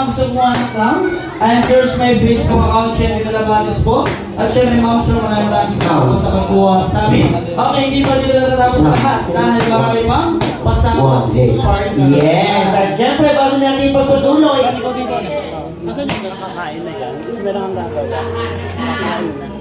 magsubuhan ng clown. And search my Facebook account, Shelly Calabanis po. At syempre, Ma'am Sir, maraming salamat po sa pagkuha sa amin. Okay, hindi pa dito natatapos ang lahat. Dahil marami pang pasama sa party. Yes, at syempre, bago natin ipagpatuloy, Nasaan yung nakakain na yan? Gusto na lang ang gagawin. Nakakain na.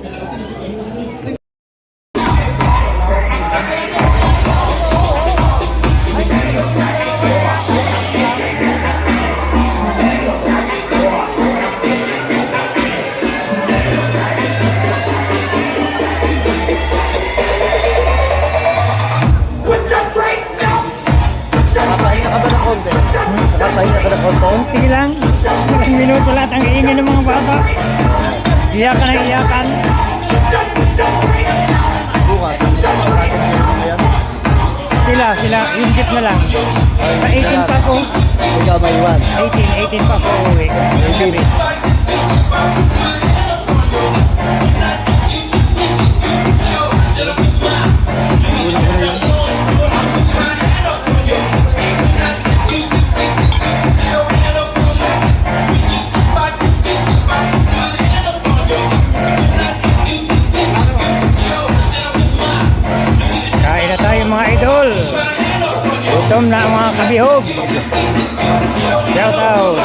nakapahinga ka ba ng konti? Nakapahinga ka ng konti? Sige lang. Ilang minuto lahat ang iingay ng mga bata. Iyakan ang iyakan. Bukas. Sila, yung jeep na lang. Sa 18 pa ako. Ikaw may iwan. 18 pa ako uwi. 18. Kain na tayo mga idol. Gutom na ang mga kabihog. Shout out.